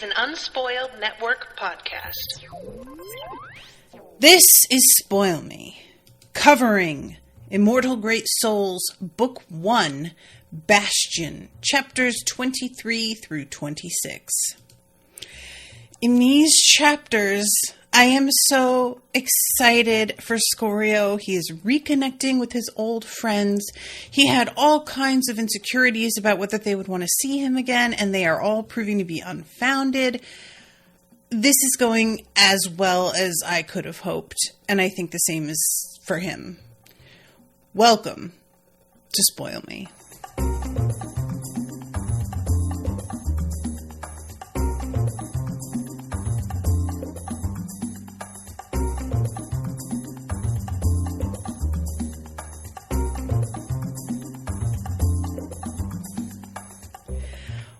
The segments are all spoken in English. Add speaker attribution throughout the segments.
Speaker 1: an Unspoiled Network podcast.
Speaker 2: This is Spoil Me, covering Immortal Great Souls, Book 1, Bastion, chapters 23 through 26. In these chapters, I am so excited for Scorio. He is reconnecting with his old friends. He had all kinds of insecurities about whether they would want to see him again, and they are all proving to be unfounded. This is going as well as I could have hoped, and I think the same is for him. Welcome to Spoil Me.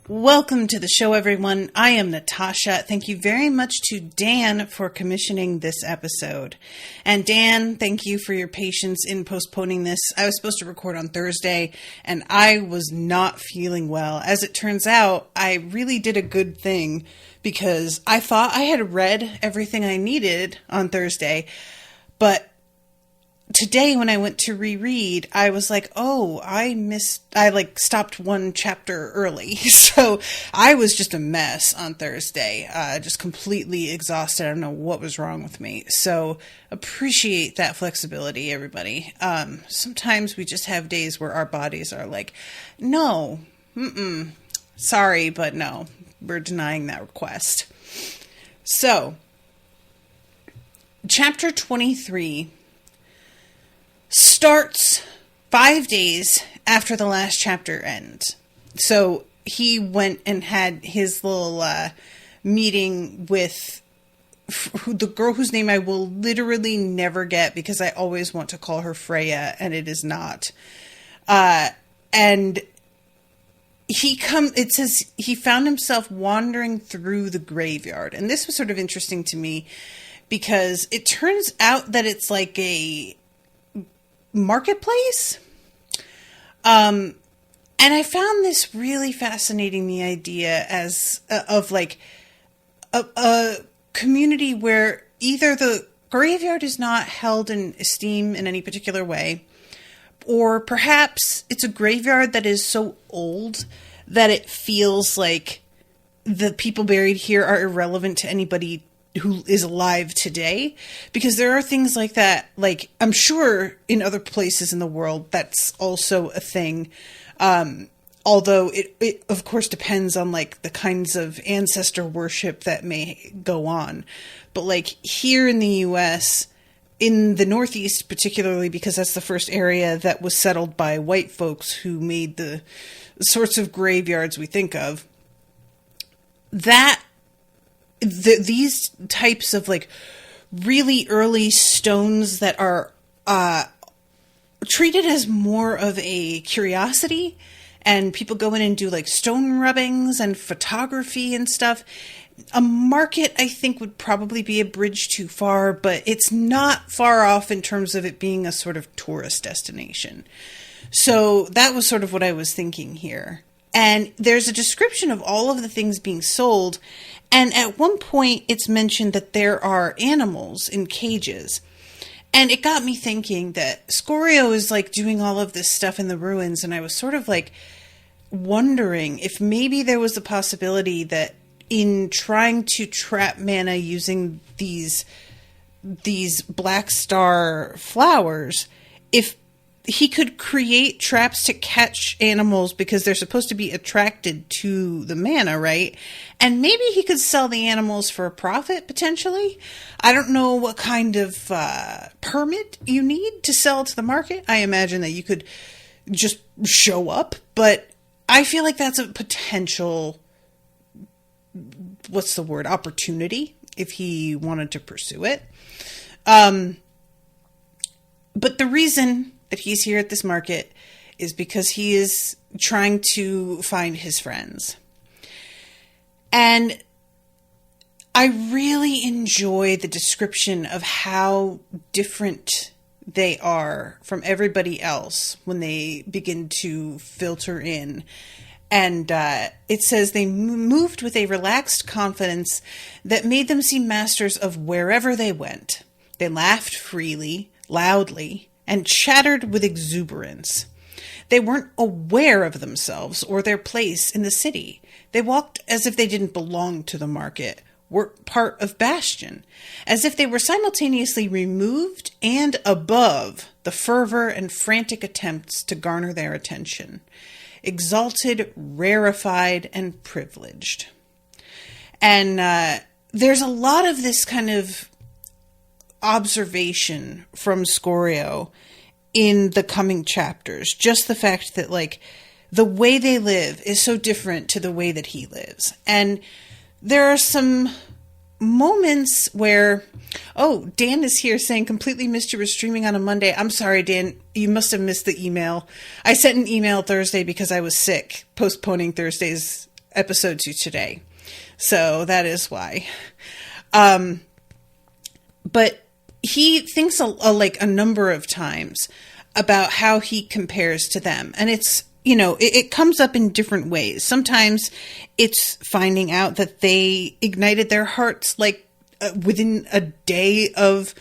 Speaker 2: Welcome to the show, everyone. I am Natasha. Thank you very much to Dan for commissioning this episode. And Dan, thank you for your patience in postponing this. I was supposed to record on Thursday, and I was not feeling well. As it turns out, I really did a good thing because I thought I had read everything I needed on Thursday, but today, when I went to reread, I was like, oh, I stopped one chapter early. So I was just a mess on Thursday, just completely exhausted. I don't know what was wrong with me. So appreciate that flexibility, everybody. Sometimes we just have days where our bodies are like, no, sorry, but no, we're denying that request. So, chapter 23 starts 5 days after the last chapter ends. So he went and had his little meeting with the girl whose name I will literally never get because I always want to call her Freya, and it is not. And it says he found himself wandering through the graveyard. And this was sort of interesting to me because it turns out that it's like a marketplace. And I found this really fascinating, the idea of like a community where either the graveyard is not held in esteem in any particular way, or perhaps it's a graveyard that is so old that it feels like the people buried here are irrelevant to anybody who is alive today, because there are things like that. Like, I'm sure in other places in the world, that's also a thing. Although it of course depends on like the kinds of ancestor worship that may go on. But like here in the US, in the Northeast particularly, because that's the first area that was settled by white folks who made the sorts of graveyards we think of, these types of like really early stones that are treated as more of a curiosity, and people go in and do like stone rubbings and photography and stuff. A market, I think, would probably be a bridge too far, but it's not far off in terms of it being a sort of tourist destination. So that was sort of what I was thinking here. And there's a description of all of the things being sold. And at one point, it's mentioned that there are animals in cages. And it got me thinking that Scorio is like doing all of this stuff in the ruins. And I was sort of like wondering if maybe there was a possibility that in trying to trap mana using these black star flowers, if he could create traps to catch animals because they're supposed to be attracted to the mana, right? And maybe he could sell the animals for a profit, potentially. I don't know what kind of permit you need to sell to the market. I imagine that you could just show up, but I feel like that's a potential, opportunity if he wanted to pursue it. But the reason that he's here at this market is because he is trying to find his friends. And I really enjoy the description of how different they are from everybody else when they begin to filter in. And it says they moved with a relaxed confidence that made them seem masters of wherever they went. They laughed freely, loudly, and chattered with exuberance. They weren't aware of themselves or their place in the city. They walked as if they didn't belong to the market, were part of Bastion, as if they were simultaneously removed and above the fervor and frantic attempts to garner their attention. Exalted, rarefied, and privileged. And there's a lot of this kind of observation from Scorio in the coming chapters. Just the fact that, like, the way they live is so different to the way that he lives. And there are some moments where, oh, Dan is here saying, completely missed you were streaming on a Monday. I'm sorry, Dan, you must have missed the email. I sent an email Thursday because I was sick, postponing Thursday's episode to today. So that is why. But he thinks a number of times about how he compares to them. And it's, you know, it comes up in different ways. Sometimes it's finding out that they ignited their hearts like within a day of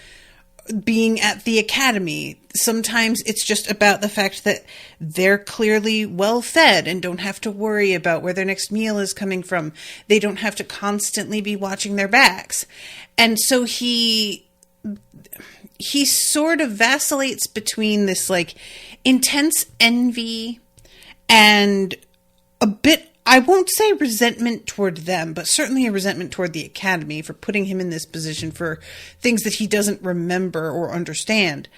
Speaker 2: being at the academy. Sometimes it's just about the fact that they're clearly well fed and don't have to worry about where their next meal is coming from. They don't have to constantly be watching their backs. And so he sort of vacillates between this like intense envy and a bit, I won't say resentment toward them, but certainly a resentment toward the academy for putting him in this position for things that he doesn't remember or understand.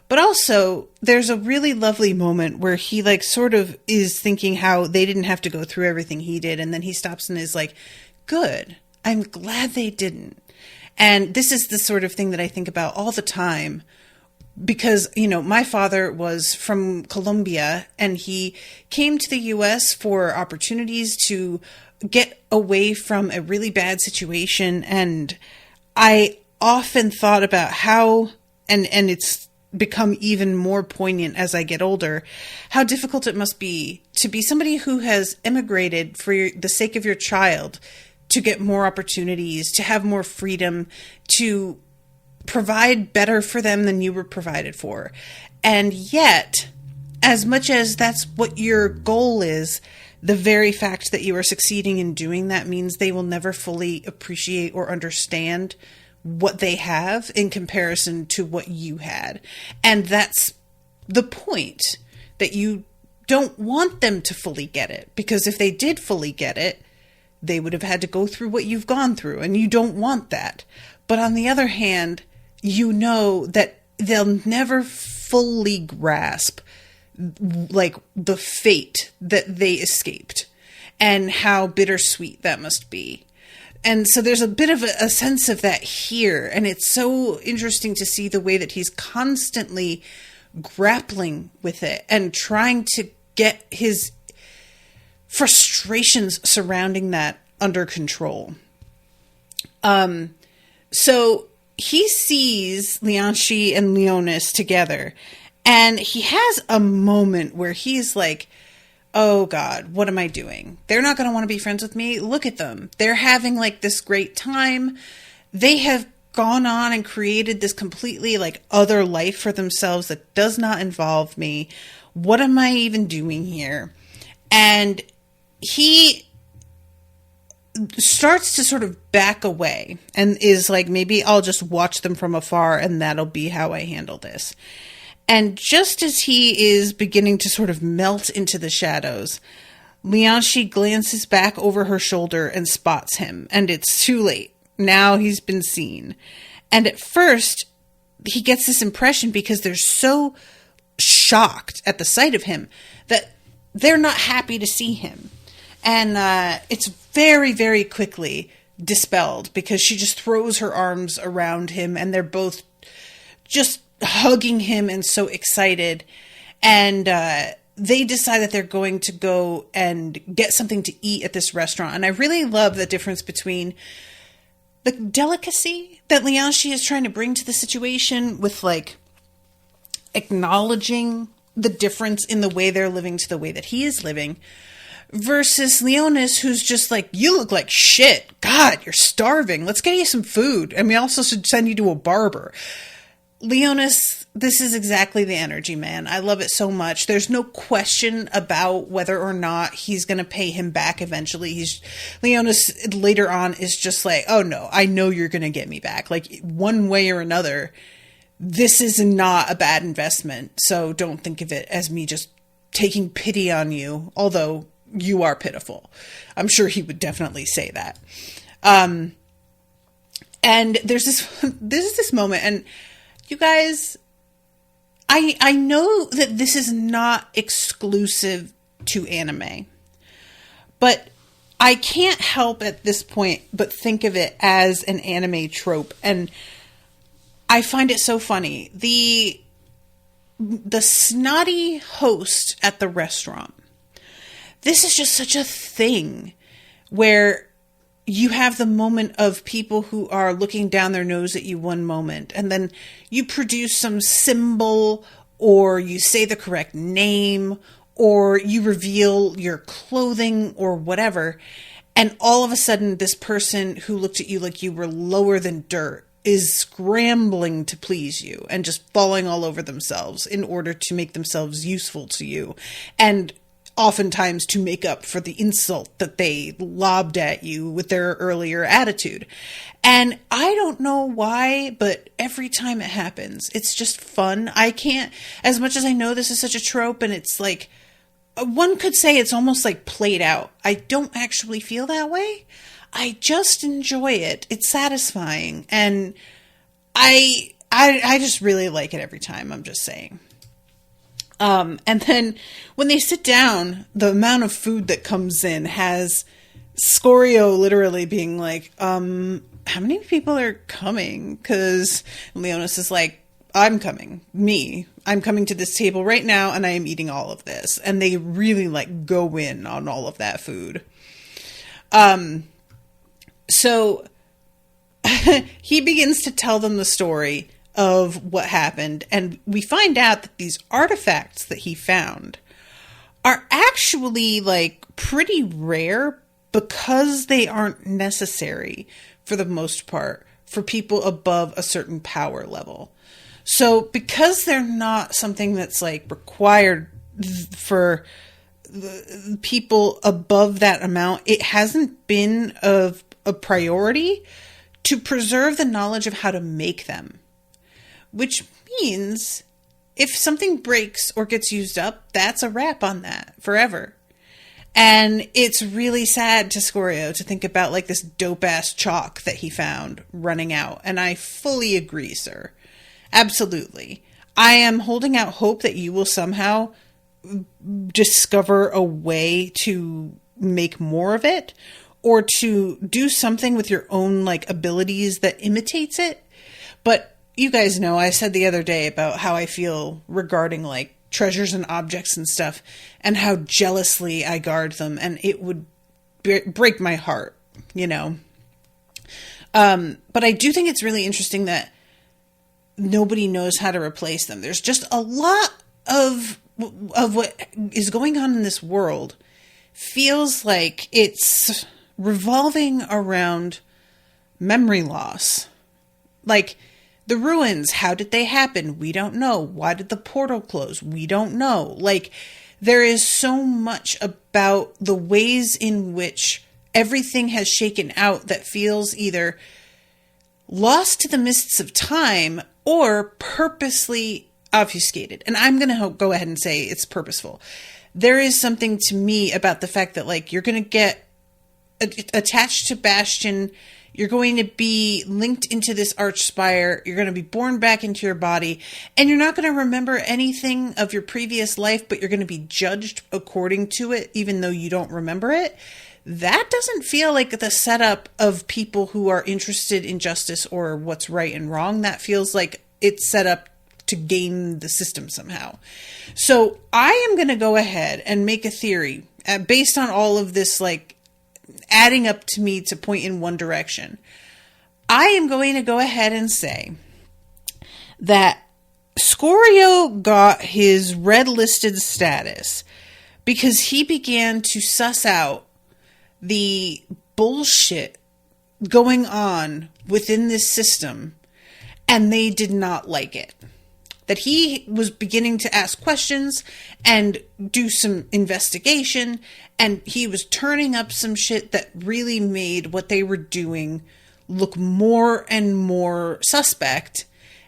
Speaker 2: But also, there's a really lovely moment where he like sort of is thinking how they didn't have to go through everything he did. And then he stops and is like, good, I'm glad they didn't. And this is the sort of thing that I think about all the time. Because, you know, my father was from Colombia and he came to the U.S. for opportunities to get away from a really bad situation. And I often thought about how, and it's become even more poignant as I get older, how difficult it must be to be somebody who has immigrated for the sake of your child, to get more opportunities, to have more freedom, to provide better for them than you were provided for. And yet, as much as that's what your goal is, the very fact that you are succeeding in doing that means they will never fully appreciate or understand what they have in comparison to what you had. And that's the point, that you don't want them to fully get it, because if they did fully get it, they would have had to go through what you've gone through, and you don't want that. But on the other hand, you know that they'll never fully grasp like the fate that they escaped and how bittersweet that must be. And so there's a bit of a sense of that here. And it's so interesting to see the way that he's constantly grappling with it and trying to get his frustrations surrounding that under control. So he sees Lianshi and Leonis together, and he has a moment where he's like, oh God, what am I doing? They're not going to want to be friends with me. Look at them. They're having like this great time. They have gone on and created this completely like other life for themselves that does not involve me. What am I even doing here? And he starts to sort of back away and is like, maybe I'll just watch them from afar and that'll be how I handle this. And just as he is beginning to sort of melt into the shadows, Lianshi glances back over her shoulder and spots him, and it's too late. Now he's been seen. And at first, he gets this impression because they're so shocked at the sight of him that they're not happy to see him. And it's very, very quickly dispelled because she just throws her arms around him and they're both just hugging him and so excited. And they decide that they're going to go and get something to eat at this restaurant. And I really love the difference between the delicacy that Lianshi is trying to bring to the situation with like acknowledging the difference in the way they're living to the way that he is living, versus Leonis, who's just like, you look like shit. God, you're starving. Let's get you some food. And we also should send you to a barber. Leonis, this is exactly the energy, man. I love it so much. There's no question about whether or not he's going to pay him back eventually. Leonis later on is just like, oh no, I know you're going to get me back. Like, one way or another, this is not a bad investment. So don't think of it as me just taking pity on you, although you are pitiful. I'm sure he would definitely say that. And there's this moment, and you guys, I know that this is not exclusive to anime, but I can't help at this point but think of it as an anime trope, and I find it so funny. The snotty host at the restaurant. This is just such a thing where you have the moment of people who are looking down their nose at you one moment, and then you produce some symbol, or you say the correct name, or you reveal your clothing or whatever, and all of a sudden this person who looked at you like you were lower than dirt is scrambling to please you and just falling all over themselves in order to make themselves useful to you, and oftentimes to make up for the insult that they lobbed at you with their earlier attitude. And I don't know why, but every time it happens, it's just fun. I can't, as much as I know this is such a trope, and it's like, one could say it's almost like played out. I don't actually feel that way. I just enjoy it. It's satisfying. And I just really like it every time, I'm just saying. And then when they sit down, the amount of food that comes in has Scorio literally being like, how many people are coming? Because Leonis is like, I'm coming. I'm coming to this table right now, and I am eating all of this. And they really like go in on all of that food. So he begins to tell them the story of what happened, and we find out that these artifacts that he found are actually like pretty rare because they aren't necessary for the most part for people above a certain power level. So because they're not something that's like required for the people above that amount, it hasn't been of a priority to preserve the knowledge of how to make them. Which means if something breaks or gets used up, that's a wrap on that forever. And it's really sad to Scorio to think about like this dope ass chalk that he found running out. And I fully agree, sir. Absolutely. I am holding out hope that you will somehow discover a way to make more of it, or to do something with your own like abilities that imitates it. But you guys know, I said the other day about how I feel regarding like treasures and objects and stuff, and how jealously I guard them, and it would break my heart, you know. But I do think it's really interesting that nobody knows how to replace them. There's just a lot of what is going on in this world feels like it's revolving around memory loss. Like, the ruins, how did they happen? We don't know. Why did the portal close? We don't know. Like, there is so much about the ways in which everything has shaken out that feels either lost to the mists of time or purposely obfuscated. And I'm going to go ahead and say it's purposeful. There is something to me about the fact that, like, you're going to get attached to Bastion. You're going to be linked into this archspire. You're going to be born back into your body. And you're not going to remember anything of your previous life, but you're going to be judged according to it, even though you don't remember it. That doesn't feel like the setup of people who are interested in justice or what's right and wrong. That feels like it's set up to game the system somehow. So I am going to go ahead and make a theory based on all of this, like, adding up to me to point in one direction. I am going to go ahead and say that Scorio got his red listed status because he began to suss out the bullshit going on within this system, and they did not like it. That he was beginning to ask questions and do some investigation, and he was turning up some shit that really made what they were doing look more and more suspect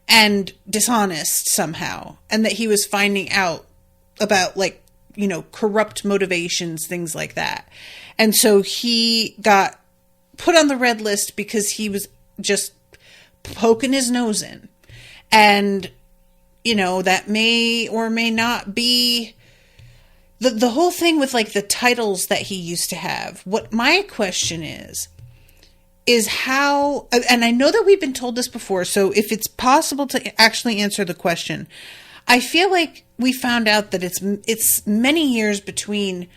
Speaker 2: and dishonest somehow. And that he was finding out about, like, you know, corrupt motivations, things like that. And so he got put on the red list because he was just poking his nose in. And, you know, that may or may not be the whole thing with, like, the titles that he used to have. What my question is how, and I know that we've been told this before, so if it's possible to actually answer the question, I feel like we found out that it's many years between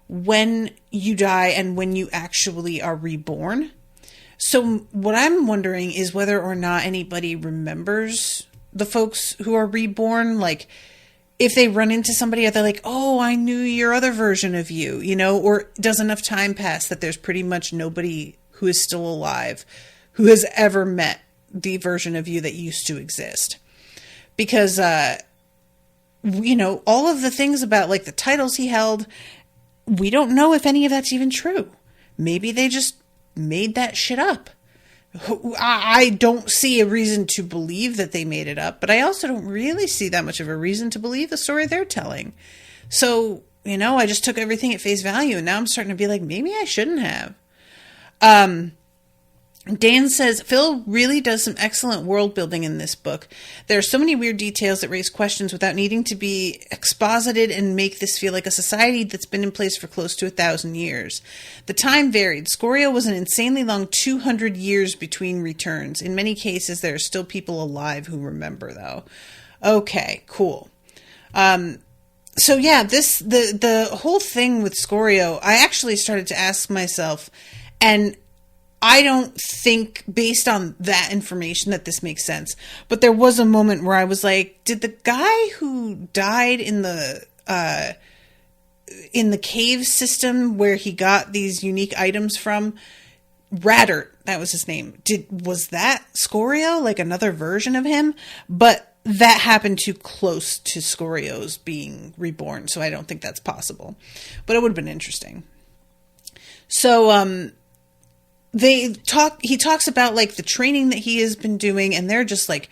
Speaker 2: when you die and when you actually are reborn. So what I'm wondering is whether or not anybody remembers the folks who are reborn. Like, if they run into somebody, are they like, oh, I knew your other version of you, you know? Or does enough time pass that there's pretty much nobody who is still alive who has ever met the version of you that used to exist? Because, you know, all of the things about, like, the titles he held, we don't know if any of that's even true. Maybe they just made that shit up. I don't see a reason to believe that they made it up, but I also don't really see that much of a reason to believe the story they're telling. So, you know, I just took everything at face value, and now I'm starting to be like, maybe I shouldn't have. Dan says, Phil really does some excellent world building in this book. There are so many weird details that raise questions without needing to be exposited and make this feel like a society that's been in place for close to 1,000 years. The time varied. Scorio was an insanely long 200 years between returns. In many cases, there are still people alive who remember, though. Okay, cool. So yeah, the whole thing with Scorio, I actually started to ask myself, and I don't think, based on that information, that this makes sense. But there was a moment where I was like, did the guy who died in the cave system where he got these unique items from, Raddert, that was his name, was that Scorio, like another version of him? But that happened too close to Scorio's being reborn, so I don't think that's possible. But it would have been interesting. So, he talks about, like, the training that he has been doing, and they're just, like,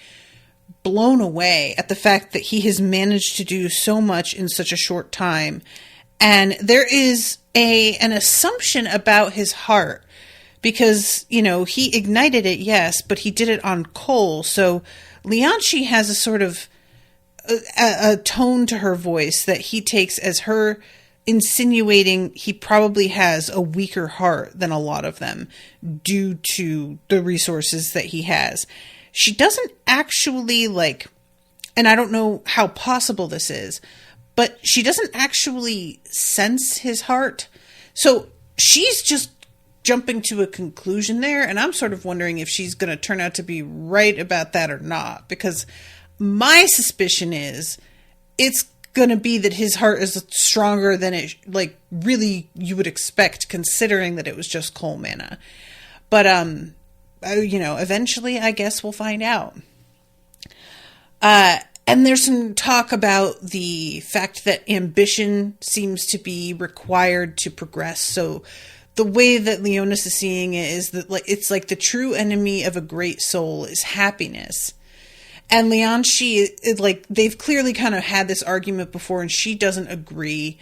Speaker 2: blown away at the fact that he has managed to do so much in such a short time. And there is an assumption about his heart, because, you know, he ignited it, yes, but he did it on coal. So Lianshi has a sort of a tone to her voice that he takes as her insinuating he probably has a weaker heart than a lot of them due to the resources that he has. She doesn't actually, like, and I don't know how possible this is, but she doesn't actually sense his heart. So she's just jumping to a conclusion there, and I'm sort of wondering if she's going to turn out to be right about that or not, because my suspicion is it's going to be that his heart is stronger than it, like, really you would expect, considering that it was just coal mana. But, you know, eventually I guess we'll find out. And there's some talk about the fact that ambition seems to be required to progress. So the way that Leonis is seeing it is that, like, it's like the true enemy of a great soul is happiness. And Lianshi, like, they've clearly kind of had this argument before, and she doesn't agree.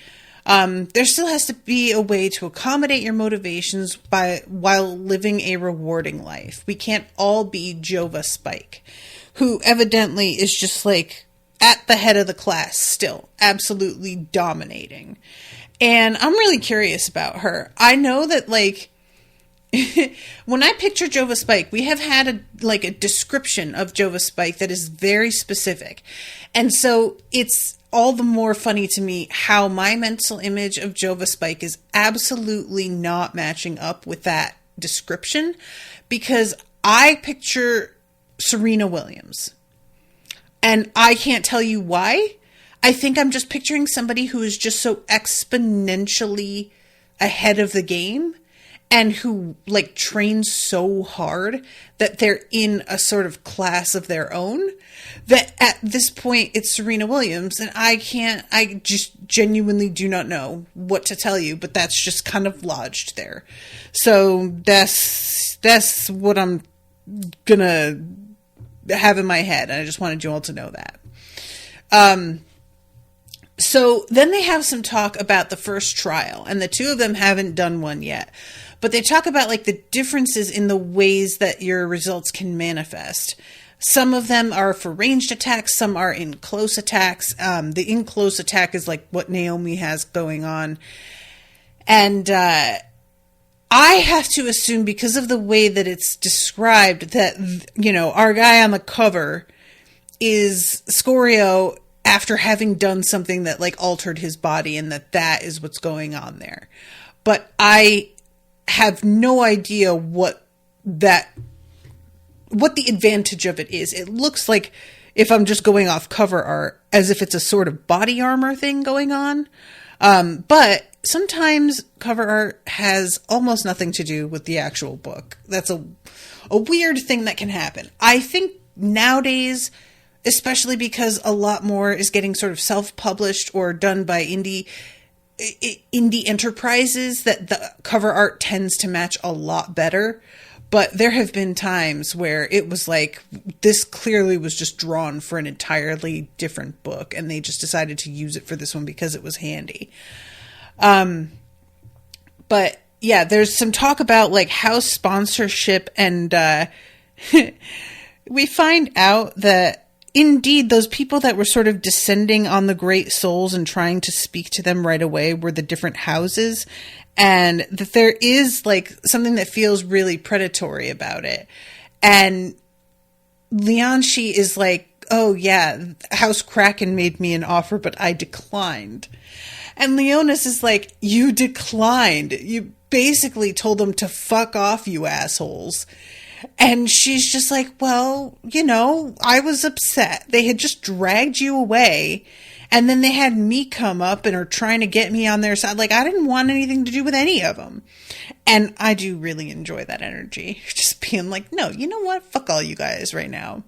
Speaker 2: There still has to be a way to accommodate your motivations while living a rewarding life. We can't all be Jova Spike, who evidently is just, like, at the head of the class still, absolutely dominating. And I'm really curious about her. I know that, like, when I picture Jova Spike, we have had a description of Jova Spike that is very specific. And so it's all the more funny to me how my mental image of Jova Spike is absolutely not matching up with that description, because I picture Serena Williams. And I can't tell you why. I think I'm just picturing somebody who is just so exponentially ahead of the game and who like trains so hard that they're in a sort of class of their own, that at this point it's Serena Williams, and I just genuinely do not know what to tell you, but that's just kind of lodged there. So that's what I'm gonna have in my head, and I just wanted you all to know that. So then they have some talk about the first trial, and the two of them haven't done one yet. But they talk about like the differences in the ways that your results can manifest. Some of them are for ranged attacks, some are in close attacks. The in close attack is like what Naomi has going on. And I have to assume, because of the way that it's described, that, you know, our guy on the cover is Scorio after having done something that like altered his body, and that is what's going on there. But I have no idea what the advantage of it is. It looks like, if I'm just going off cover art, as if it's a sort of body armor thing going on. But sometimes cover art has almost nothing to do with the actual book. That's a weird thing that can happen. I think nowadays, especially because a lot more is getting sort of self-published or done by indie enterprises, that the cover art tends to match a lot better. But there have been times where it was like, this clearly was just drawn for an entirely different book, and they just decided to use it for this one because it was handy. But yeah, there's some talk about like house sponsorship, and we find out that indeed those people that were sort of descending on the great souls and trying to speak to them right away were the different houses, and that there is like something that feels really predatory about it. And Lianshi is like, oh yeah, House Kraken made me an offer, but I declined. And Leonis is like, you declined. You basically told them to fuck off, you assholes. And she's just like, well, you know, I was upset. They had just dragged you away, and then they had me come up and are trying to get me on their side. Like, I didn't want anything to do with any of them. And I do really enjoy that energy. Just being like, no, you know what? Fuck all you guys right now.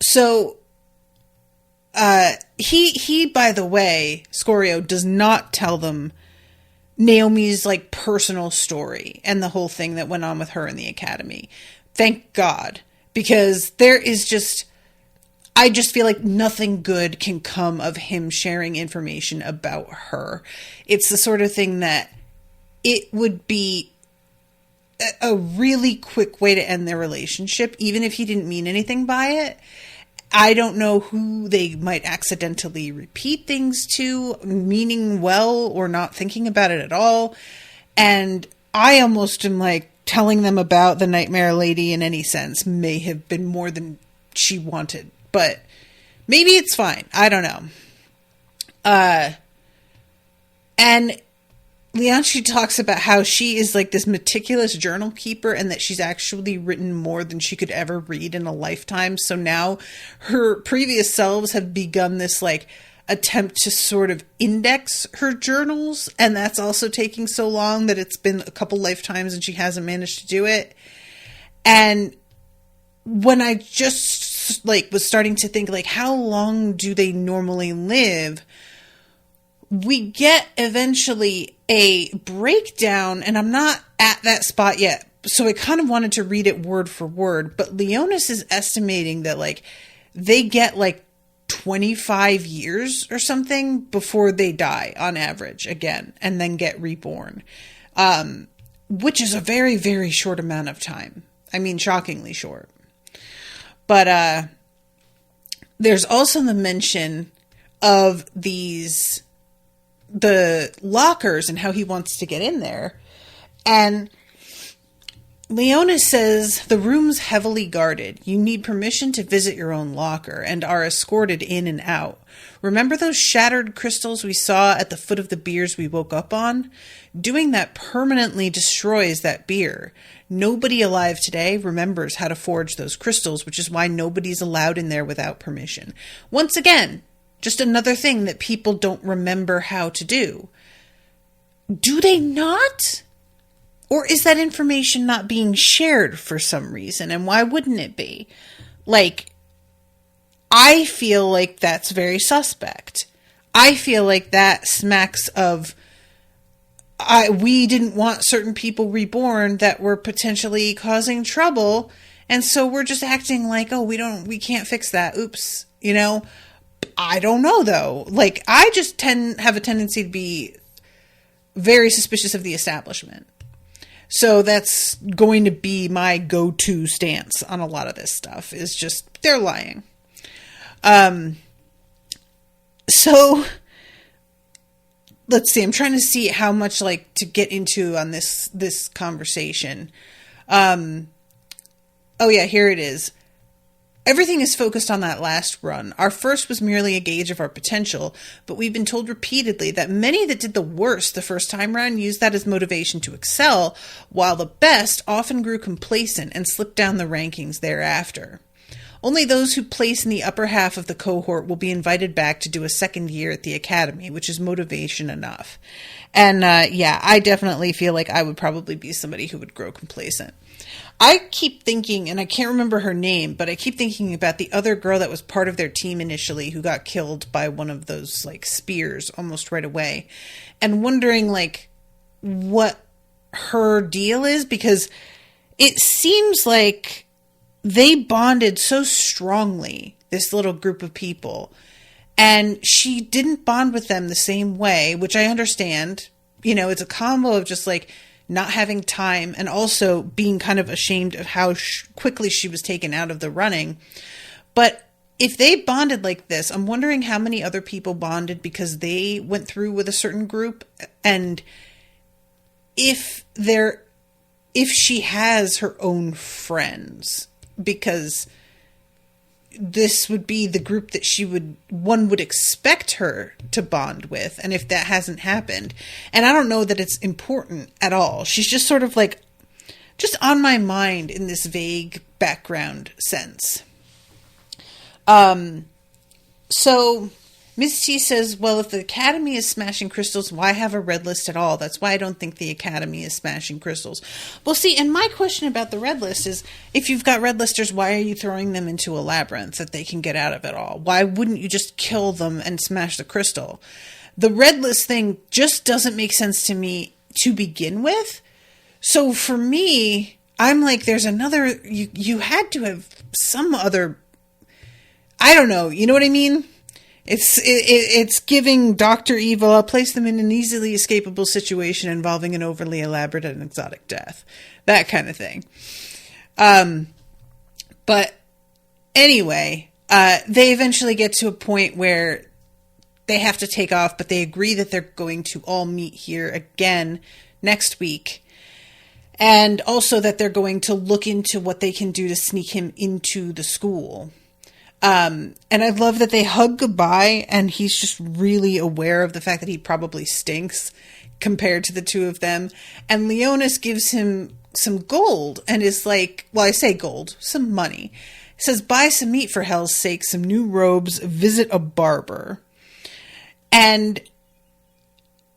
Speaker 2: So, he, by the way, Scorio does not tell them Naomi's like personal story and the whole thing that went on with her in the academy. Thank God, because there is just, I just feel like nothing good can come of him sharing information about her. It's the sort of thing that it would be a really quick way to end their relationship, even if he didn't mean anything by it. I don't know who they might accidentally repeat things to, meaning well or not thinking about it at all. And I almost am like, telling them about the Nightmare Lady in any sense may have been more than she wanted. But maybe it's fine. I don't know. And Lianshi talks about how she is like this meticulous journal keeper, and that she's actually written more than she could ever read in a lifetime. So now her previous selves have begun this like attempt to sort of index her journals, and that's also taking so long that it's been a couple lifetimes and she hasn't managed to do it. And when I just like was starting to think like, how long do they normally live? We get eventually a breakdown, and I'm not at that spot yet, so I kind of wanted to read it word for word, but Leonis is estimating that like they get like 25 years or something before they die on average again, and then get reborn, which is a very, very short amount of time. I mean, shockingly short. But there's also the mention of the lockers and how he wants to get in there. And Leonis says, the room's heavily guarded. You need permission to visit your own locker and are escorted in and out. Remember those shattered crystals we saw at the foot of the beers we woke up on? Doing that permanently destroys that beer. Nobody alive today remembers how to forge those crystals, which is why nobody's allowed in there without permission. Once again, just another thing that people don't remember how to do. Do they not? Or is that information not being shared for some reason? And why wouldn't it be? Like, I feel like that's very suspect. I feel like that smacks of, we didn't want certain people reborn that were potentially causing trouble. And so we're just acting like, oh, we can't fix that. Oops. You know, I don't know though. Like, I just have a tendency to be very suspicious of the establishment. So that's going to be my go-to stance on a lot of this stuff, is just, they're lying. So let's see, I'm trying to see how much to get into on this conversation. Oh yeah, here it is. Everything is focused on that last run. Our first was merely a gauge of our potential, but we've been told repeatedly that many that did the worst the first time round used that as motivation to excel, while the best often grew complacent and slipped down the rankings thereafter. Only those who place in the upper half of the cohort will be invited back to do a second year at the academy, which is motivation enough. And yeah, I definitely feel like I would probably be somebody who would grow complacent. I keep thinking, and I can't remember her name, but I keep thinking about the other girl that was part of their team initially who got killed by one of those spears almost right away, and wondering what her deal is, because it seems like they bonded so strongly, this little group of people, and she didn't bond with them the same way, which I understand. You know, it's a combo of just not having time and also being kind of ashamed of how quickly she was taken out of the running. But if they bonded like this, I'm wondering how many other people bonded because they went through with a certain group, and if she has her own friends, because this would be the group that one would expect her to bond with. And if that hasn't happened, and I don't know that it's important at all. She's just sort of just on my mind in this vague background sense. So Miss T says, well, if the Academy is smashing crystals, why have a red list at all? That's why I don't think the Academy is smashing crystals. Well, see, and my question about the red list is, if you've got red listers, why are you throwing them into a labyrinth that they can get out of it all? Why wouldn't you just kill them and smash the crystal? The red list thing just doesn't make sense to me to begin with. So for me, I'm like, there's another, you had to have some other, I don't know, you know what I mean? It's giving Dr. Evil, I'll place them in an easily escapable situation involving an overly elaborate and exotic death. That kind of thing. But anyway, they eventually get to a point where they have to take off, but they agree that they're going to all meet here again next week. And also that they're going to look into what they can do to sneak him into the school. And I love that they hug goodbye, and he's just really aware of the fact that he probably stinks compared to the two of them. And Leonis gives him some gold and is like, well, I say gold, some money. He says, buy some meat for hell's sake, some new robes, visit a barber. And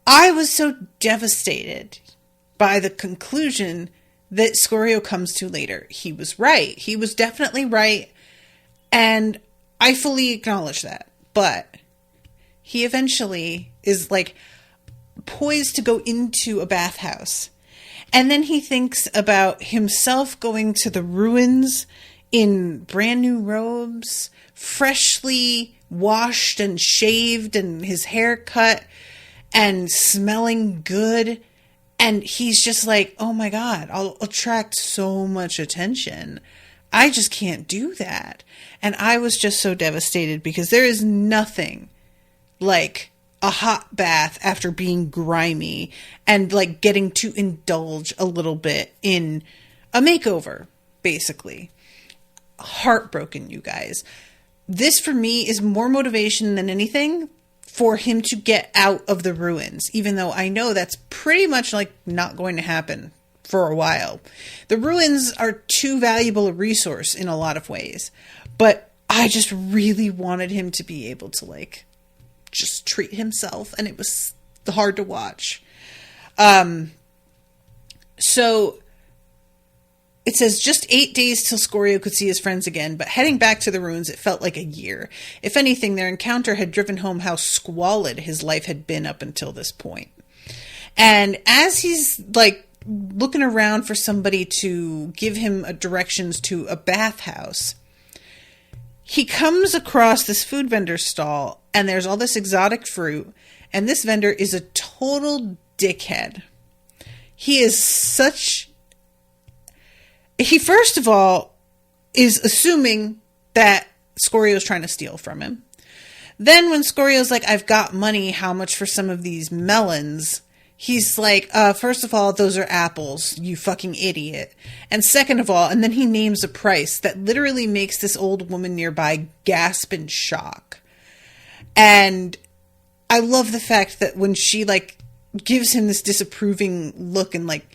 Speaker 2: I was so devastated by the conclusion that Scorio comes to later. He was right. He was definitely right. And I fully acknowledge that. But he eventually is poised to go into a bathhouse. And then he thinks about himself going to the ruins in brand new robes, freshly washed and shaved, and his hair cut, and smelling good. And he's just like, oh my God, I'll attract so much attention. I just can't do that. And I was just so devastated, because there is nothing like a hot bath after being grimy and getting to indulge a little bit in a makeover, basically. Heartbroken, you guys. This, for me, is more motivation than anything for him to get out of the ruins, even though I know that's pretty much like not going to happen for a while. The ruins are too valuable a resource in a lot of ways, but I just really wanted him to be able to like just treat himself, and it was hard to watch. So it says just 8 days till Scorio could see his friends again, but heading back to the ruins, it felt like a year. If anything, their encounter had driven home how squalid his life had been up until this point. And as he's like looking around for somebody to give him directions to a bathhouse, he comes across this food vendor stall, and there's all this exotic fruit, and this vendor is a total dickhead. He is he first of all is assuming that Scorio's trying to steal from him. Then when Scorio's like, I've got money, how much for some of these melons? He's like, first of all, those are apples, you fucking idiot. And second of all, and then he names a price that literally makes this old woman nearby gasp in shock. And I love the fact that when she like gives him this disapproving look and like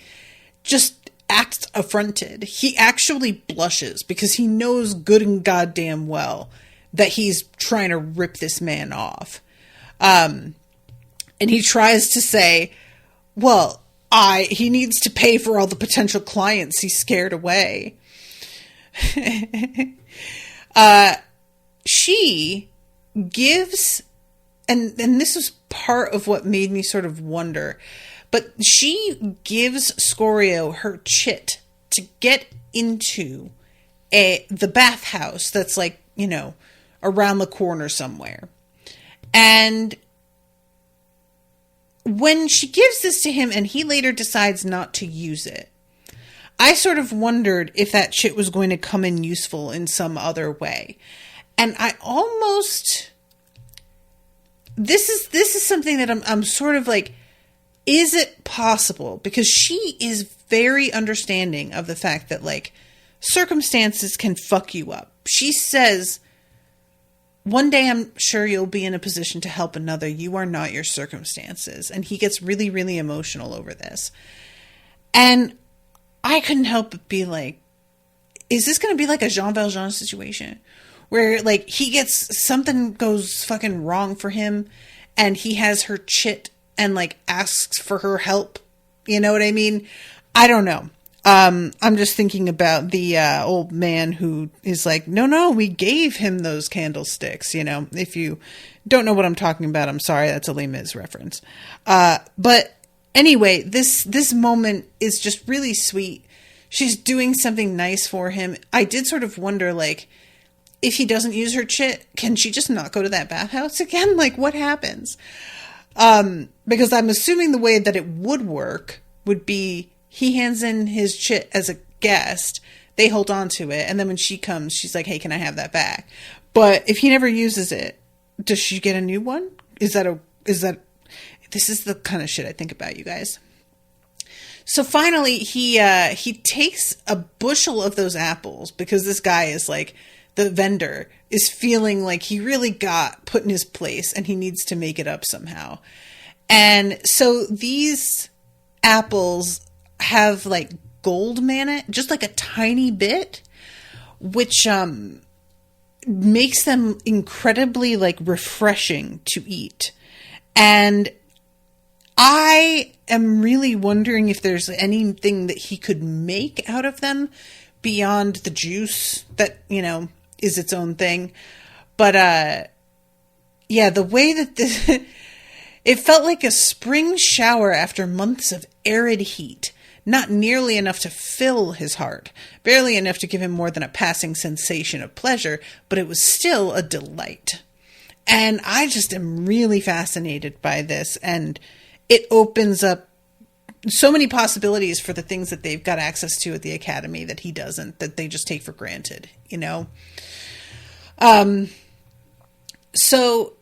Speaker 2: just acts affronted, he actually blushes because he knows good and goddamn well that he's trying to rip this man off. And he tries to say, well, he needs to pay for all the potential clients he scared away. She gives, and this was part of what made me sort of wonder, but she gives Scorio her chit to get into the bathhouse that's like, you know, around the corner somewhere. And when she gives this to him and he later decides not to use it, I sort of wondered if that chit was going to come in useful in some other way. And I almost, this is something that I'm sort of like, is it possible? Because she is very understanding of the fact that like circumstances can fuck you up. She says, one day I'm sure you'll be in a position to help another. You are not your circumstances. And he gets really, really emotional over this. And I couldn't help but be like, is this going to be like a Jean Valjean situation? Where like he gets, something goes fucking wrong for him and he has her chit and like asks for her help. You know what I mean? I don't know. I'm just thinking about the old man who is like, no, we gave him those candlesticks. You know, if you don't know what I'm talking about, I'm sorry. That's a Les Mis reference. But anyway, this moment is just really sweet. She's doing something nice for him. I did sort of wonder, like, if he doesn't use her chit, can she just not go to that bathhouse again? Like, what happens? Because I'm assuming the way that it would work would be he hands in his chit as a guest, they hold on to it, and then when she comes, she's like, hey, can I have that back? But if he never uses it, does she get a new one? This is the kind of shit I think about, you guys. So finally, he takes a bushel of those apples because this guy is like, the vendor is feeling like he really got put in his place and he needs to make it up somehow. And so these apples have like gold mana, just like a tiny bit, which makes them incredibly like refreshing to eat. And I am really wondering if there's anything that he could make out of them beyond the juice that, you know, is its own thing. But yeah, the way that this it felt like a spring shower after months of arid heat. Not nearly enough to fill his heart, barely enough to give him more than a passing sensation of pleasure, but it was still a delight. And I just am really fascinated by this, and it opens up so many possibilities for the things that they've got access to at the academy that he doesn't, that they just take for granted, you know? So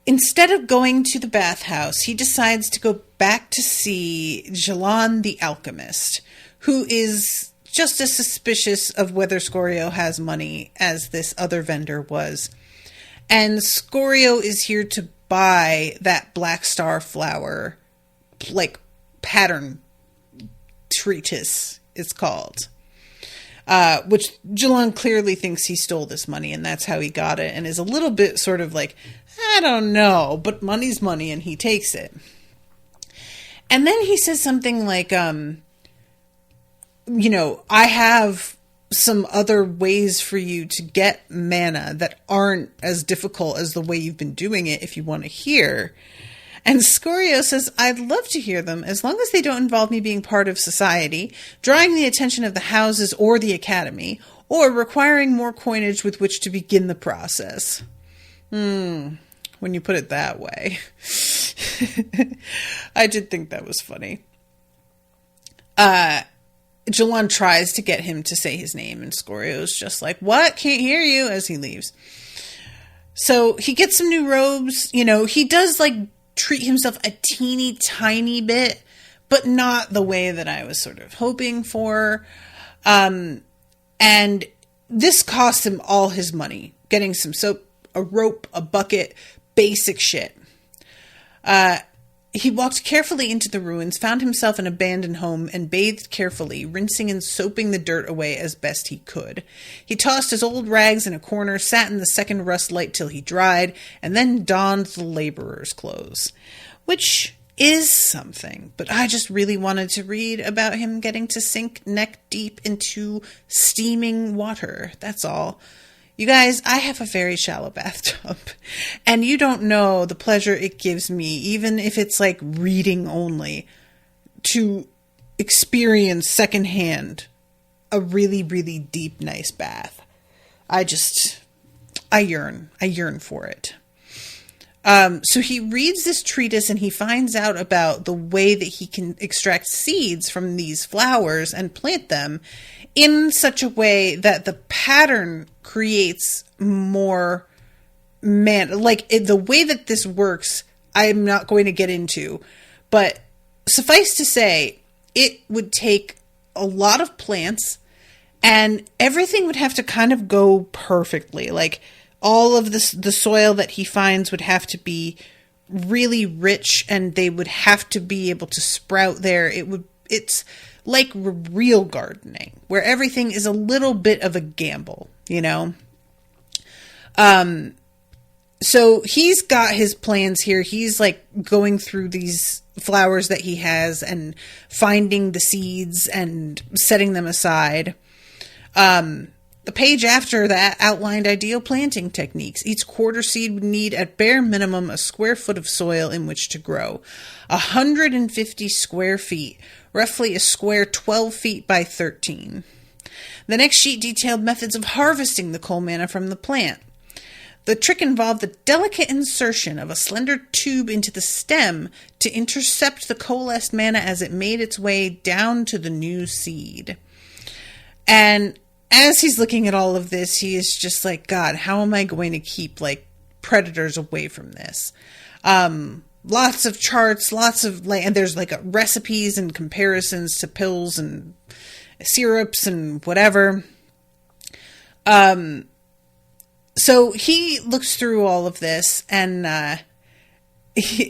Speaker 2: instead of going to the bathhouse, he decides to go back to see Jalan the alchemist, who is just as suspicious of whether Scorio has money as this other vendor was. And Scorio is here to buy that black star flower, like, pattern treatise, it's called. Which Jalon clearly thinks he stole this money, and that's how he got it, and is a little bit sort of like, I don't know, but money's money, and he takes it. And then he says something like, I have some other ways for you to get mana that aren't as difficult as the way you've been doing it if you want to hear. And Scorio says, I'd love to hear them, as long as they don't involve me being part of society, drawing the attention of the houses or the academy, or requiring more coinage with which to begin the process. When you put it that way. I did think that was funny. Jalon tries to get him to say his name, and Scorio's just like, what? Can't hear you, as he leaves. So he gets some new robes. He does, like, treat himself a teeny tiny bit, but not the way that I was sort of hoping for. And this cost him all his money, getting some soap, a rope, a bucket, basic shit. He walked carefully into the ruins, found himself an abandoned home, and bathed carefully, rinsing and soaping the dirt away as best he could. He tossed his old rags in a corner, sat in the second rust light till he dried, and then donned the laborer's clothes. Which is something, but I just really wanted to read about him getting to sink neck deep into steaming water. That's all. You guys, I have a very shallow bathtub, and you don't know the pleasure it gives me, even if it's like reading only, to experience secondhand a really, really deep, nice bath. I yearn for it. So he reads this treatise and he finds out about the way that he can extract seeds from these flowers and plant them in such a way that the pattern creates more the way that this works, I'm not going to get into, but suffice to say, it would take a lot of plants and everything would have to kind of go perfectly. Like, all of this, the soil that he finds would have to be really rich and they would have to be able to sprout there. It's like real gardening, where everything is a little bit of a gamble, So he's got his plans here. He's like going through these flowers that he has and finding the seeds and setting them aside. The page after that outlined ideal planting techniques. Each quarter seed would need at bare minimum a square foot of soil in which to grow. 150 square feet, roughly a square 12 feet by 13. The next sheet detailed methods of harvesting the coal manna from the plant. The trick involved the delicate insertion of a slender tube into the stem to intercept the coalesced manna as it made its way down to the new seed. And as he's looking at all of this, he is just like, God, how am I going to keep, like, predators away from this? Lots of charts, and there's, like, recipes and comparisons to pills and syrups and whatever. So he looks through all of this, and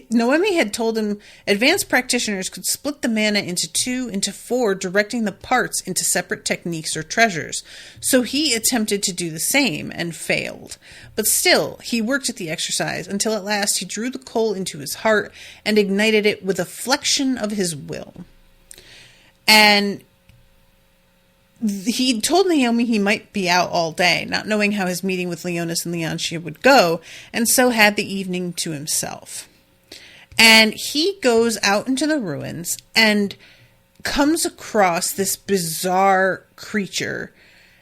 Speaker 2: Noemi had told him advanced practitioners could split the mana into 2 into 4, directing the parts into separate techniques or treasures. So he attempted to do the same and failed. But still, he worked at the exercise until at last he drew the coal into his heart and ignited it with a flexion of his will. And he told Naomi he might be out all day, not knowing how his meeting with Leonis and Lianshi would go, and so had the evening to himself. And he goes out into the ruins and comes across this bizarre creature.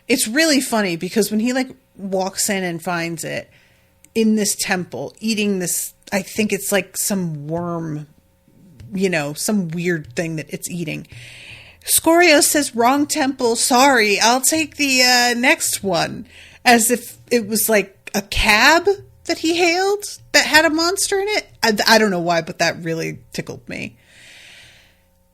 Speaker 2: It's really funny because when he walks in and finds it in this temple, eating this, I think it's like some worm, some weird thing that it's eating. Scorio says, wrong temple, sorry, I'll take the next one. As if it was like a cab that he hailed that had a monster in it. I don't know why, but that really tickled me.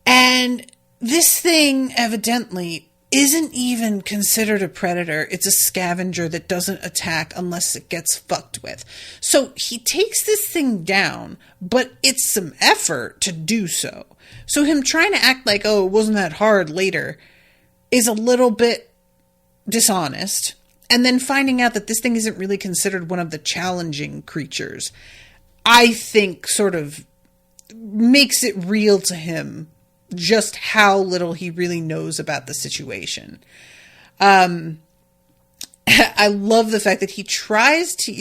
Speaker 2: And this thing, evidently, isn't even considered a predator. It's a scavenger that doesn't attack unless it gets fucked with. So he takes this thing down, but it's some effort to do so. So him trying to act like, oh, it wasn't that hard later is a little bit dishonest. And then finding out that this thing isn't really considered one of the challenging creatures, I think sort of makes it real to him just how little he really knows about the situation. I love the fact that he tries to...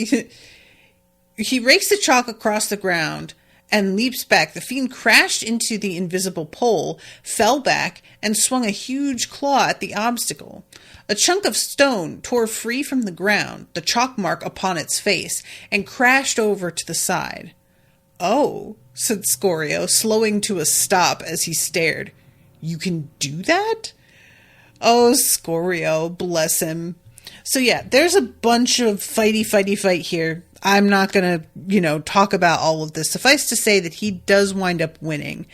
Speaker 2: he rakes the chalk across the ground and leaps back. The fiend crashed into the invisible pole, fell back, and swung a huge claw at the obstacle. A chunk of stone tore free from the ground, the chalk mark upon its face, and crashed over to the side. "Oh," said Scorio, slowing to a stop as he stared. "You can do that?" Oh, Scorio, bless him. So yeah, there's a bunch of fight here. I'm not going to, talk about all of this. Suffice to say that he does wind up winning.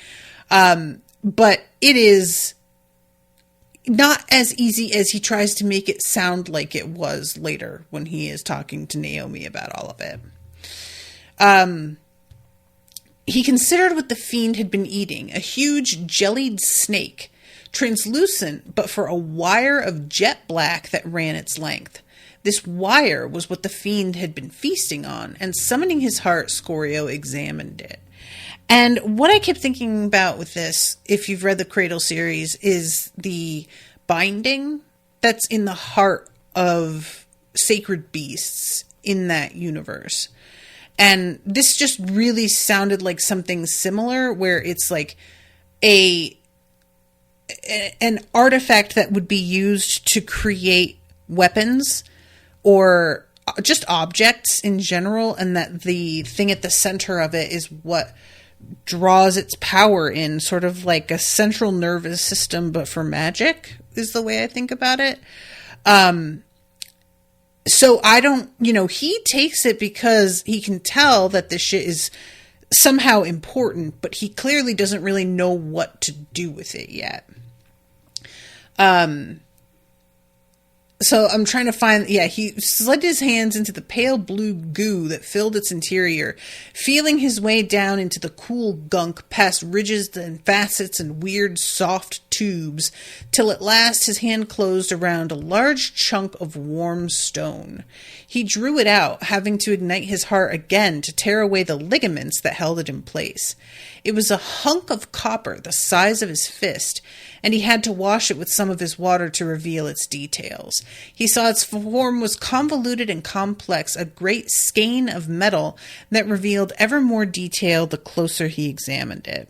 Speaker 2: But it is not as easy as he tries to make it sound like it was later when he is talking to Naomi about all of it. He considered what the fiend had been eating, a huge jellied snake, translucent but for a wire of jet black that ran its length. This wire was what the fiend had been feasting on, and summoning his heart, Scorio examined it. And what I kept thinking about with this, if you've read the Cradle series, is the binding that's in the heart of sacred beasts in that universe. And this just really sounded like something similar, where it's like an artifact that would be used to create weapons or just objects in general, and that the thing at the center of it is what draws its power in, sort of like a central nervous system, but for magic, is the way I think about it. So I don't, he takes it because he can tell that this shit is somehow important, but he clearly doesn't really know what to do with it yet. So I'm trying to find, he slid his hands into the pale blue goo that filled its interior, feeling his way down into the cool gunk past ridges and facets and weird soft tubes, till at last his hand closed around a large chunk of warm stone. He drew it out, having to ignite his heart again to tear away the ligaments that held it in place. It was a hunk of copper the size of his fist, and he had to wash it with some of his water to reveal its details. He saw its form was convoluted and complex, a great skein of metal that revealed ever more detail the closer he examined it.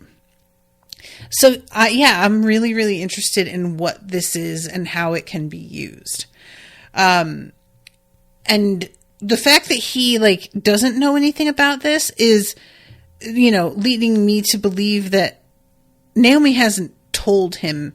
Speaker 2: So, I'm really, really interested in what this is and how it can be used. And the fact that he, doesn't know anything about this is, leading me to believe that Naomi hasn't told him,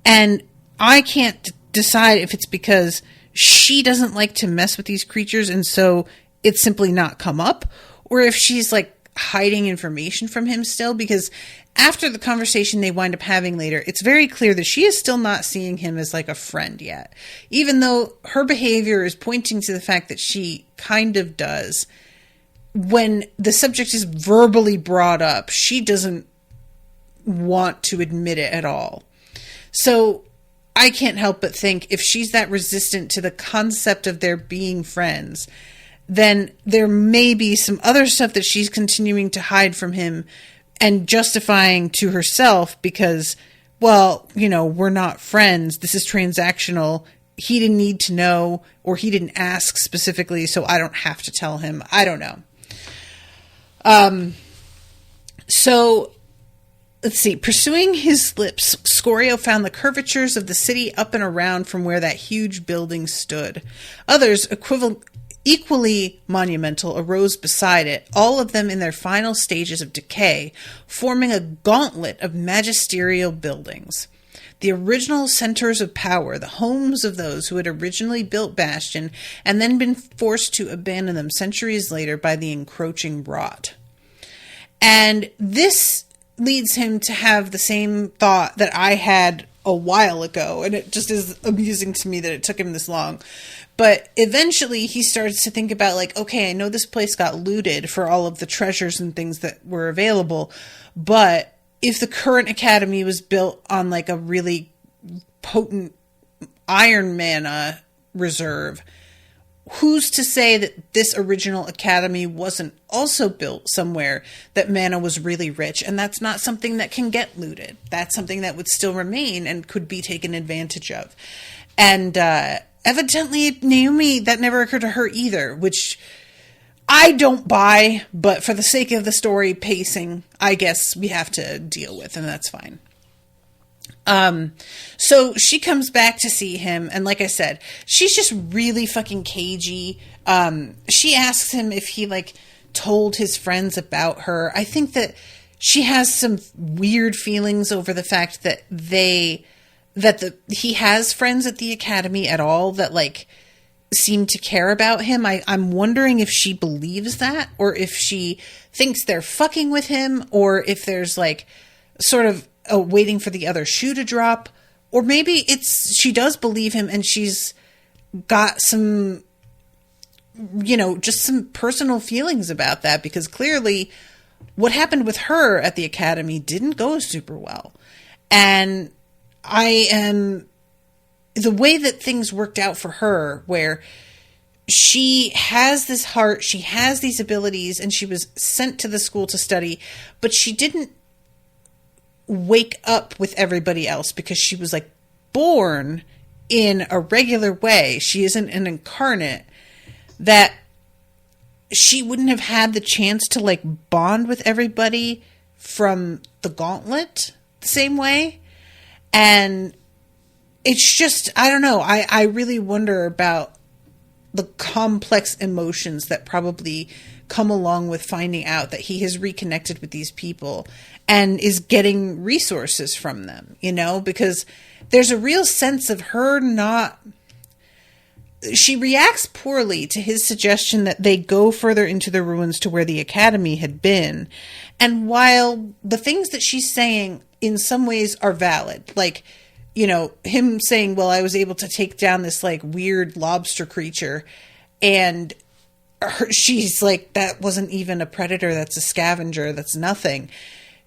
Speaker 2: and I can't decide if it's because she doesn't like to mess with these creatures and so it's simply not come up, or if she's hiding information from him still, because after the conversation they wind up having later, it's very clear that she is still not seeing him as a friend yet, even though her behavior is pointing to the fact that she kind of does. When the subject is verbally brought up, she doesn't want to admit it at all. So I can't help but think if she's that resistant to the concept of their being friends, then there may be some other stuff that she's continuing to hide from him and justifying to herself because, we're not friends. This is transactional. He didn't need to know, or he didn't ask specifically, so I don't have to tell him. I don't know. So let's see. Pursuing his lips, Scorio found the curvatures of the city up and around from where that huge building stood. Others, equally monumental, arose beside it, all of them in their final stages of decay, forming a gauntlet of magisterial buildings. The original centers of power, the homes of those who had originally built Bastion and then been forced to abandon them centuries later by the encroaching rot. And this leads him to have the same thought that I had a while ago, and it just is amusing to me that it took him this long. But eventually he starts to think about, like, okay, I know this place got looted for all of the treasures and things that were available, but if the current academy was built on like a really potent iron mana reserve, who's to say that this original academy wasn't also built somewhere that mana was really rich? And that's not something that can get looted. That's something that would still remain and could be taken advantage of. And evidently, Naomi, that never occurred to her either, which I don't buy, but for the sake of the story pacing, I guess we have to deal with, and that's fine. So she comes back to see him, and like I said, she's just really fucking cagey. She asks him if he, like, told his friends about her. I think that she has some weird feelings over the fact that he has friends at the academy at all that, like, seem to care about him. I'm wondering if she believes that, or if she thinks they're fucking with him, or if there's, like, sort of waiting for the other shoe to drop, or maybe she does believe him and she's got some, just some personal feelings about that, because clearly what happened with her at the academy didn't go super well. And the way that things worked out for her, where she has this heart, she has these abilities, and she was sent to the school to study, but she didn't wake up with everybody else because she was, like, born in a regular way. She isn't an incarnate, that she wouldn't have had the chance to, like, bond with everybody from the gauntlet the same way. And it's just, I don't know. I really wonder about the complex emotions that probably come along with finding out that he has reconnected with these people and is getting resources from them, because there's a real sense of her she reacts poorly to his suggestion that they go further into the ruins to where the academy had been. And while the things that she's saying in some ways are valid, like, him saying, well, I was able to take down this, like, weird lobster creature, and she's like, that wasn't even a predator, that's a scavenger, that's nothing.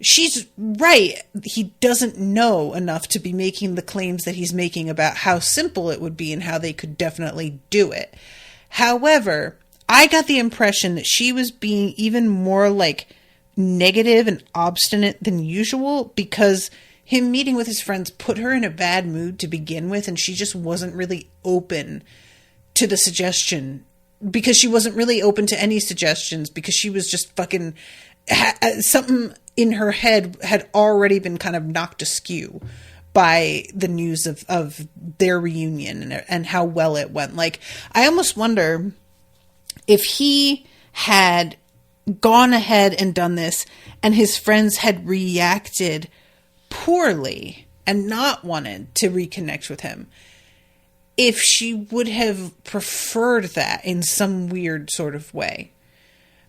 Speaker 2: She's right. He doesn't know enough to be making the claims that he's making about how simple it would be and how they could definitely do it. However, I got the impression that she was being even more, like, negative and obstinate than usual, because him meeting with his friends put her in a bad mood to begin with, and she just wasn't really open to the suggestion, because she wasn't really open to any suggestions, because she was just fucking something in her head had already been kind of knocked askew by the news of their reunion and how well it went. Like, I almost wonder if he had gone ahead and done this and his friends had reacted poorly and not wanted to reconnect with him, if she would have preferred that in some weird sort of way,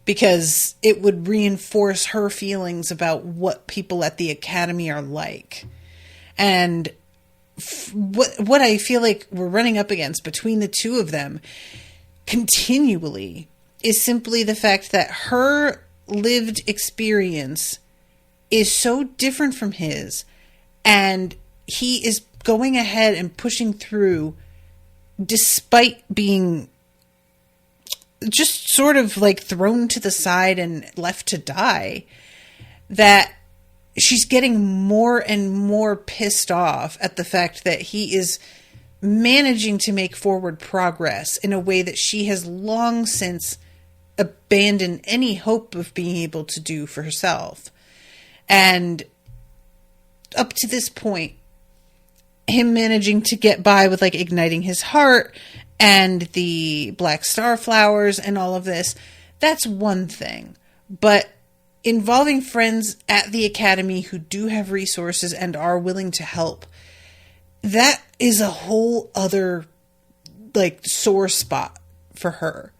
Speaker 2: because it would reinforce her feelings about what people at the academy are like. And what I feel like we're running up against between the two of them continually is simply the fact that her lived experience is so different from his, and he is going ahead and pushing through despite being just sort of like thrown to the side and left to die, that she's getting more and more pissed off at the fact that he is managing to make forward progress in a way that she has long since abandoned any hope of being able to do for herself. And up to this point, him managing to get by with, like, igniting his heart and the black star flowers and all of this, that's one thing. But involving friends at the academy who do have resources and are willing to help, that is a whole other, like, sore spot for her.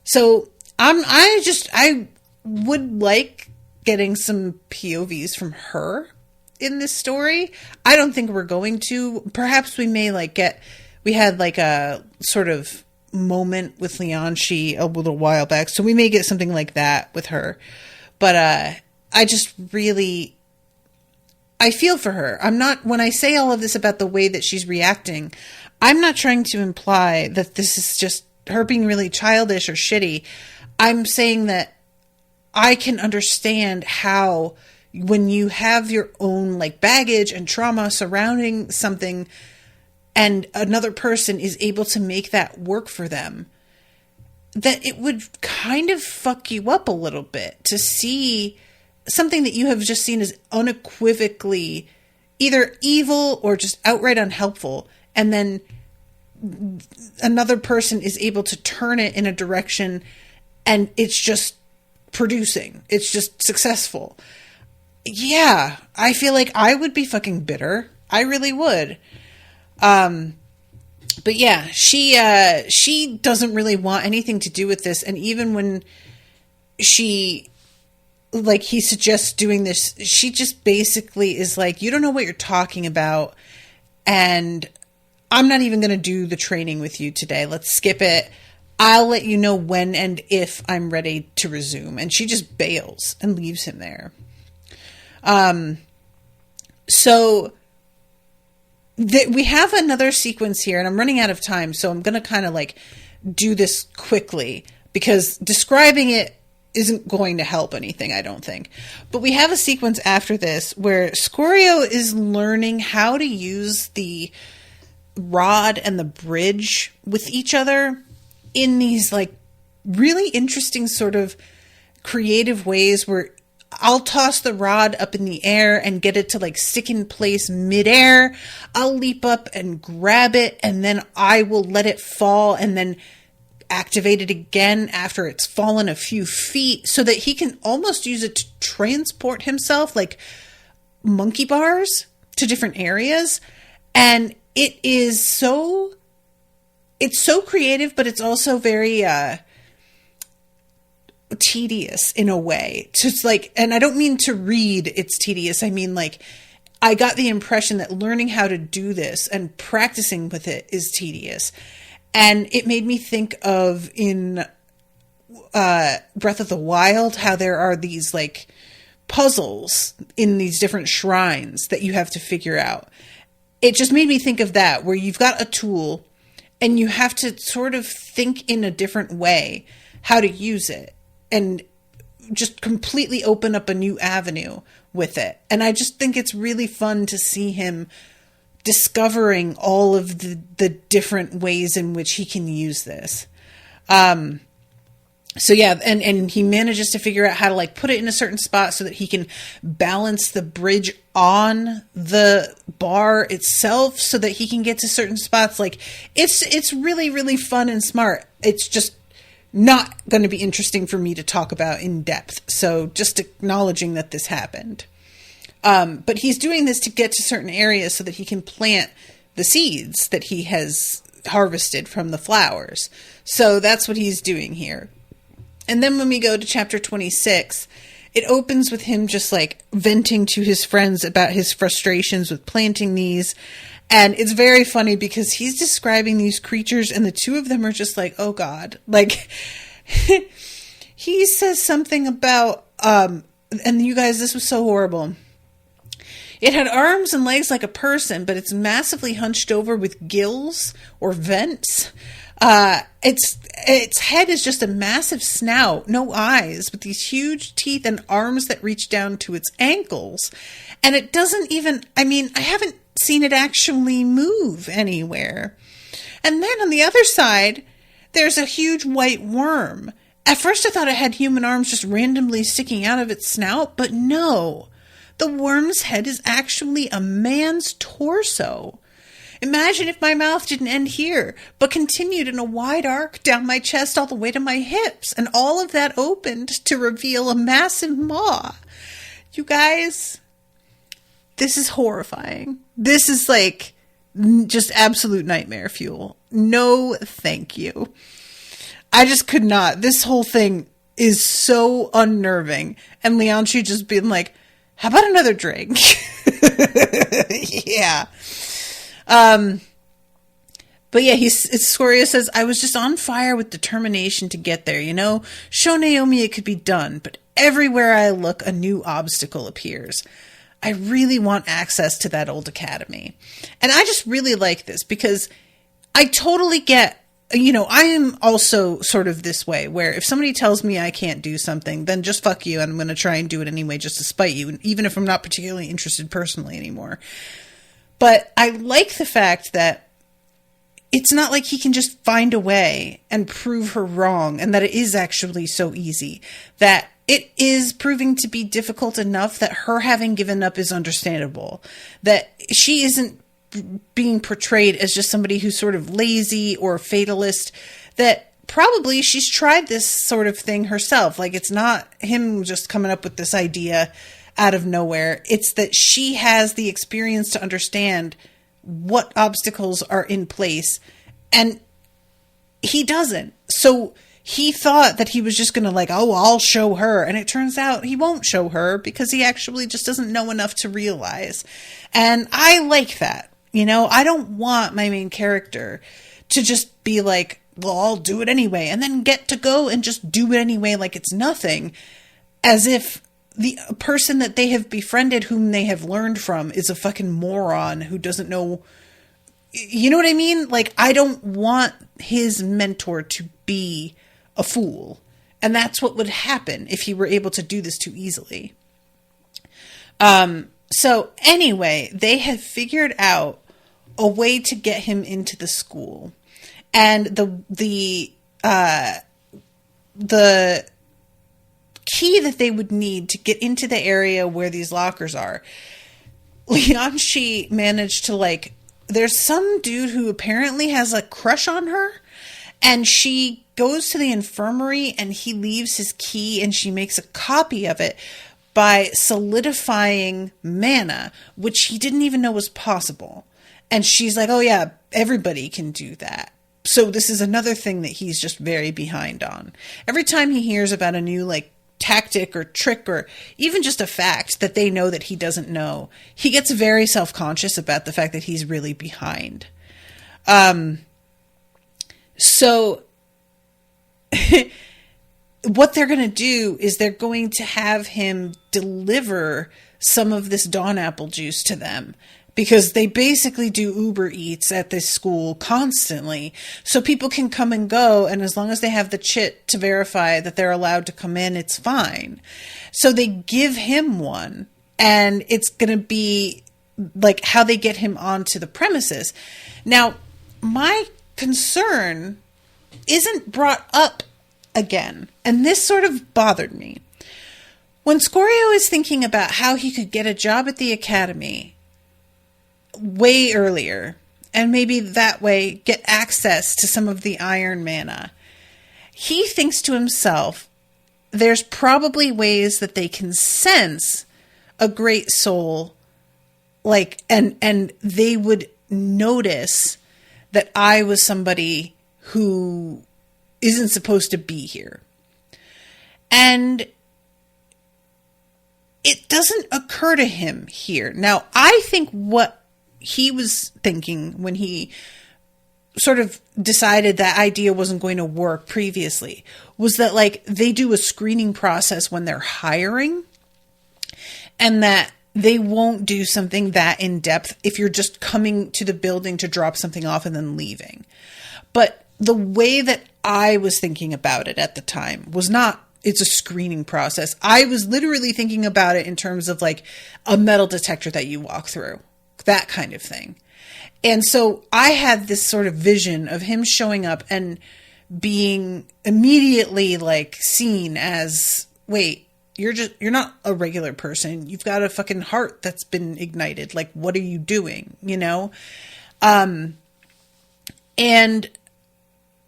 Speaker 2: So I would like getting some POVs from her in this story. I don't think we're going to. Perhaps we may we had like a sort of moment with Lianshi a little while back, so we may get something like that with her. But I just really, I feel for her. When I say all of this about the way that she's reacting, I'm not trying to imply that this is just her being really childish or shitty. I'm saying that I can understand how, when you have your own like baggage and trauma surrounding something, and another person is able to make that work for them, that it would kind of fuck you up a little bit to see something that you have just seen as unequivocally either evil or just outright unhelpful, and then another person is able to turn it in a direction and it's just producing. It's just successful. Yeah, I feel like I would be fucking bitter. I really would. But yeah, she doesn't really want anything to do with this. And even when he suggests doing this, she just basically is like, you don't know what you're talking about. And I'm not even going to do the training with you today. Let's skip it. I'll let you know when and if I'm ready to resume. And she just bails and leaves him there. So we have another sequence here, and I'm running out of time, so I'm going to kind of like do this quickly because describing it isn't going to help anything, I don't think. But we have a sequence after this where Scorio is learning how to use the rod and the bridge with each other in these like really interesting sort of creative ways where I'll toss the rod up in the air and get it to like stick in place midair. I'll leap up and grab it, and then I will let it fall and then activate it again after it's fallen a few feet so that he can almost use it to transport himself like monkey bars to different areas. And it's so creative, but it's also very, tedious in a way. Just like, and I don't mean to read it's tedious. I mean, like, I got the impression that learning how to do this and practicing with it is tedious. And it made me think of in Breath of the Wild, how there are these like puzzles in these different shrines that you have to figure out. It just made me think of that, where you've got a tool and you have to sort of think in a different way how to use it and just completely open up a new avenue with it. And I just think it's really fun to see him discovering all of the different ways in which he can use this. So yeah, and he manages to figure out how to like put it in a certain spot so that he can balance the bridge on the bar itself so that he can get to certain spots. Like it's really, really fun and smart. It's just not going to be interesting for me to talk about in depth. So just acknowledging that this happened. But he's doing this to get to certain areas so that he can plant the seeds that he has harvested from the flowers. So that's what he's doing here. And then when we go to chapter 26, it opens with him just like venting to his friends about his frustrations with planting these. And it's very funny because he's describing these creatures and the two of them are just like, oh God, like he says something about, and you guys, this was so horrible. It had arms and legs like a person, but it's massively hunched over with gills or vents. Its head is just a massive snout, no eyes, with these huge teeth and arms that reach down to its ankles. And it doesn't even, I mean, I haven't seen it actually move anywhere. And then on the other side, there's a huge white worm. At first I thought it had human arms just randomly sticking out of its snout, but no. The worm's head is actually a man's torso. Imagine if my mouth didn't end here, but continued in a wide arc down my chest all the way to my hips, and all of that opened to reveal a massive maw. You guys, this is horrifying. This is like just absolute nightmare fuel. No, thank you. I just could not. This whole thing is so unnerving. And Lianshi just being like, how about another drink? Yeah. But yeah, Scorio says, I was just on fire with determination to get there, Show Naomi it could be done, but everywhere I look, a new obstacle appears. I really want access to that old academy. And I just really like this because I totally get, I am also sort of this way where if somebody tells me I can't do something, then just fuck you. And I'm going to try and do it anyway, just to spite you. Even if I'm not particularly interested personally anymore. But I like the fact that it's not like he can just find a way and prove her wrong, and that it is actually so easy. That it is proving to be difficult enough that her having given up is understandable. That she isn't being portrayed as just somebody who's sort of lazy or fatalist. That probably she's tried this sort of thing herself. Like, it's not him just coming up with this idea out of nowhere. It's that she has the experience to understand what obstacles are in place, and he doesn't. So he thought that he was just going to I'll show her. And it turns out he won't show her because he actually just doesn't know enough to realize. And I like that. I don't want my main character to just be like, well, I'll do it anyway. And then get to go and just do it anyway like it's nothing. As if the person that they have befriended, whom they have learned from, is a fucking moron who doesn't know. You know what I mean? Like, I don't want his mentor to be a fool. And that's what would happen if he were able to do this too easily. So anyway, they have figured out a way to get him into the school. And the key that they would need to get into the area where these lockers are, Lianshi managed to there's some dude who apparently has a crush on her, and she goes to the infirmary and he leaves his key and she makes a copy of it by solidifying mana, which he didn't even know was possible. And she's like, oh yeah, everybody can do that. So this is another thing that he's just very behind on. Every time he hears about a new tactic or trick or even just a fact that they know that he doesn't know, he gets very self-conscious about the fact that he's really behind. So what they're going to do is they're going to have him deliver some of this Dawn Apple juice to them, because they basically do Uber Eats at this school constantly. So people can come and go, and as long as they have the chit to verify that they're allowed to come in, it's fine. So they give him one, and it's going to be how they get him onto the premises. Now, my concern isn't brought up again, and this sort of bothered me. When Scorio is thinking about how he could get a job at the academy way earlier, and maybe that way get access to some of the iron mana, he thinks to himself, there's probably ways that they can sense a great soul, and they would notice that I was somebody who isn't supposed to be here. And it doesn't occur to him here. Now, I think what he was thinking when he sort of decided that idea wasn't going to work previously was that they do a screening process when they're hiring, and that they won't do something that in depth if you're just coming to the building to drop something off and then leaving. But the way that I was thinking about it at the time was not, it's a screening process. I was literally thinking about it in terms of a metal detector that you walk through, that kind of thing. And so I had this sort of vision of him showing up and being immediately seen as, wait, you're not a regular person. You've got a fucking heart that's been ignited. What are you doing? And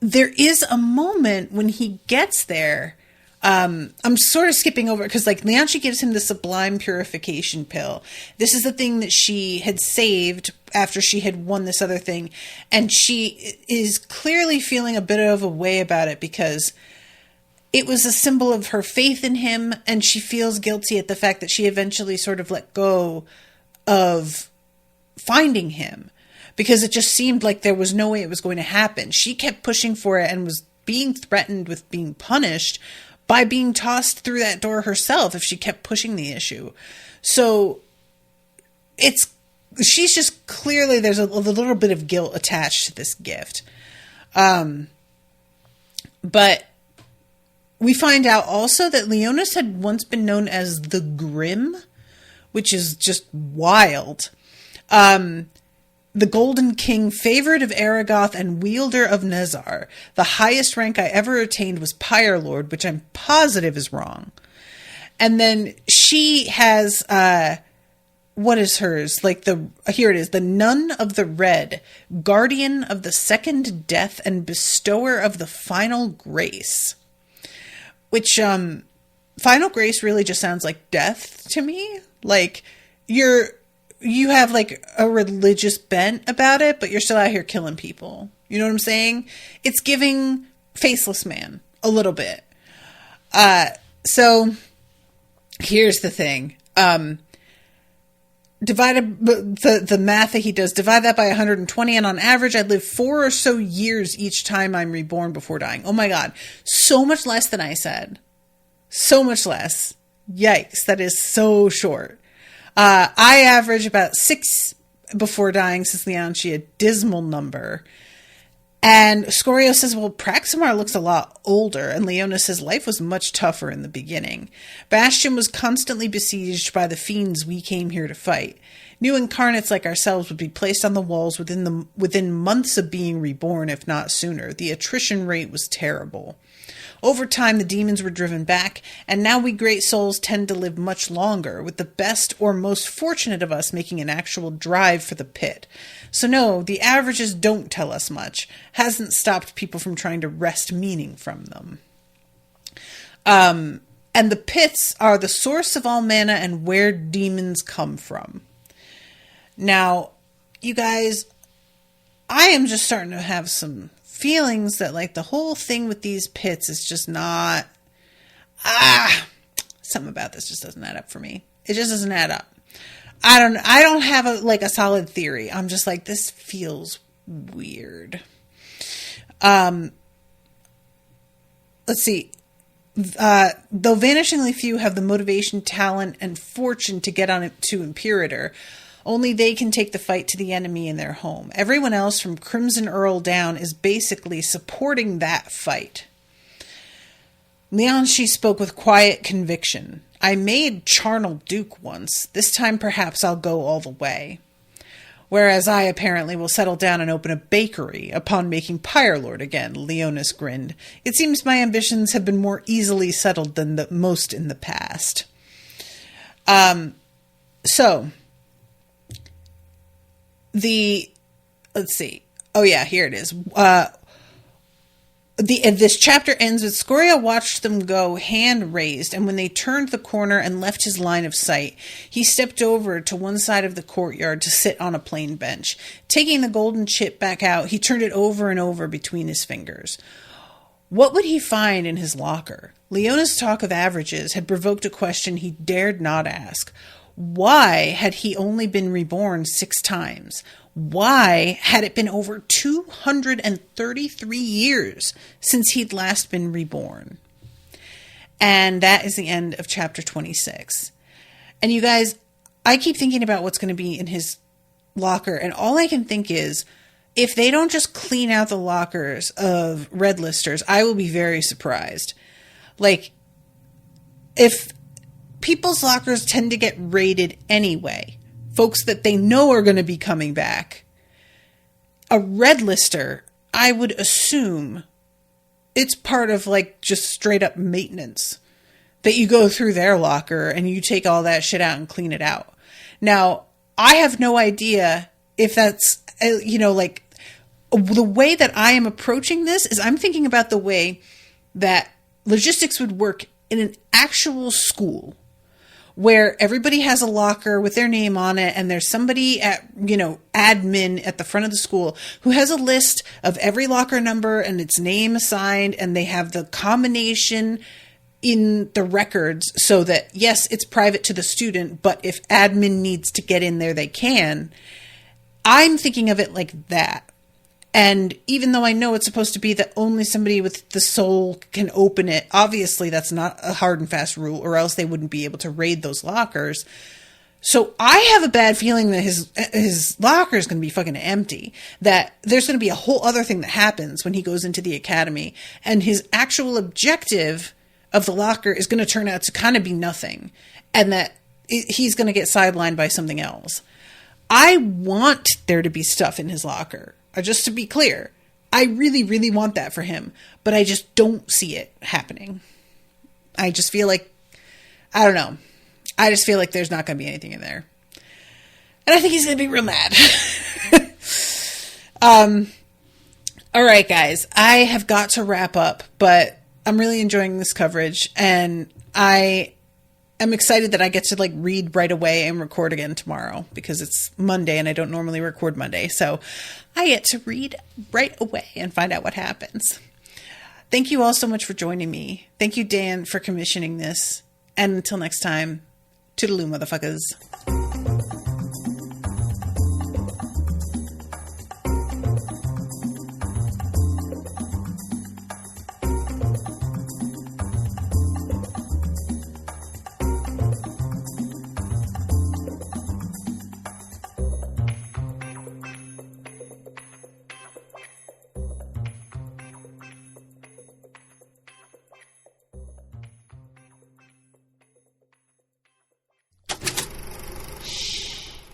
Speaker 2: there is a moment when he gets there. I'm sort of skipping over because Lianshi gives him the sublime purification pill. This is the thing that she had saved after she had won this other thing. And she is clearly feeling a bit of a way about it because it was a symbol of her faith in him. And she feels guilty at the fact that she eventually sort of let go of finding him, because it just seemed like there was no way it was going to happen. She kept pushing for it and was being threatened with being punished by being tossed through that door herself if she kept pushing the issue. So she's just clearly, there's a little bit of guilt attached to this gift. But we find out also that Leonis had once been known as the Grim, which is just wild. The Golden King, favorite of Aragoth and wielder of Nezar. The highest rank I ever attained was Pyre Lord, which I'm positive is wrong. And then she has, what is hers? Here it is. The Nun of the Red, guardian of the second death and bestower of the final grace. Which, final grace really just sounds like death to me. Like, you have like a religious bent about it, but you're still out here killing people. You know what I'm saying? It's giving Faceless Man a little bit. So here's the thing. Divided the math that he does, divide that by 120, and on average I'd live 4 or so years each time I'm reborn before dying. Oh my God. So much less than I said. So much less. Yikes. That is so short. I average about 6 before dying, says Lianshi, a dismal number. And Scorio says, well, Praximar looks a lot older, and Leonis says life was much tougher in the beginning. Bastion was constantly besieged by the fiends we came here to fight. New incarnates like ourselves would be placed on the walls within months of being reborn, if not sooner. The attrition rate was terrible. Over time, the demons were driven back, and now we great souls tend to live much longer, with the best or most fortunate of us making an actual drive for the pit. So no, the averages don't tell us much. Hasn't stopped people from trying to wrest meaning from them. And the pits are the source of all mana and where demons come from. Now, you guys, I am just starting to have some feelings that like the whole thing with these pits is just not, something about this just doesn't add up for me. It just doesn't add up. I don't have a solid theory. I'm just like, this feels weird. Let's see. Though vanishingly few have the motivation, talent, and fortune to get on it to Imperator, only they can take the fight to the enemy in their home. Everyone else from Crimson Earl down is basically supporting that fight. Lianshi spoke with quiet conviction. I made Charnel Duke once. This time perhaps I'll go all the way. Whereas I apparently will settle down and open a bakery upon making Pyre Lord again, Leonis grinned. It seems my ambitions have been more easily settled than the most in the past. Let's see. Oh yeah, here it is. This chapter ends with Scorio watched them go, hand raised, and when they turned the corner and left his line of sight, he stepped over to one side of the courtyard to sit on a plain bench. Taking the golden chip back out, he turned it over and over between his fingers. What would he find in his locker? Leona's talk of averages had provoked a question he dared not ask. Why had he only been reborn 6 times? Why had it been over 233 years since he'd last been reborn? And that is the end of chapter 26. And you guys, I keep thinking about what's going to be in his locker, and all I can think is, if they don't just clean out the lockers of red listers, I will be very surprised. Like, if people's lockers tend to get raided anyway, folks that they know are going to be coming back, a red lister, I would assume it's part of like just straight up maintenance, that you go through their locker and you take all that shit out and clean it out. Now, I have no idea if that's, like, the way that I am approaching this is I'm thinking about the way that logistics would work in an actual school, where everybody has a locker with their name on it, and there's somebody at, admin at the front of the school who has a list of every locker number and its name assigned, and they have the combination in the records so that, yes, it's private to the student, but if admin needs to get in there, they can. I'm thinking of it like that. And even though I know it's supposed to be that only somebody with the soul can open it, obviously that's not a hard and fast rule, or else they wouldn't be able to raid those lockers. So I have a bad feeling that his locker is going to be fucking empty, that there's going to be a whole other thing that happens when he goes into the academy, and his actual objective of the locker is going to turn out to kind of be nothing, and that he's going to get sidelined by something else. I want there to be stuff in his locker. Just to be clear, I really, really want that for him, but I just don't see it happening. I just feel like, I don't know. I just feel like there's not going to be anything in there. And I think he's going to be real mad. All right, guys, I have got to wrap up, but I'm really enjoying this coverage, and I am excited that I get to read right away and record again tomorrow, because it's Monday and I don't normally record Monday. So I get to read right away and find out what happens. Thank you all so much for joining me. Thank you, Dan, for commissioning this. And until next time, toodaloo, motherfuckers.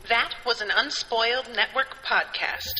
Speaker 1: That was an Unspoiled Network podcast.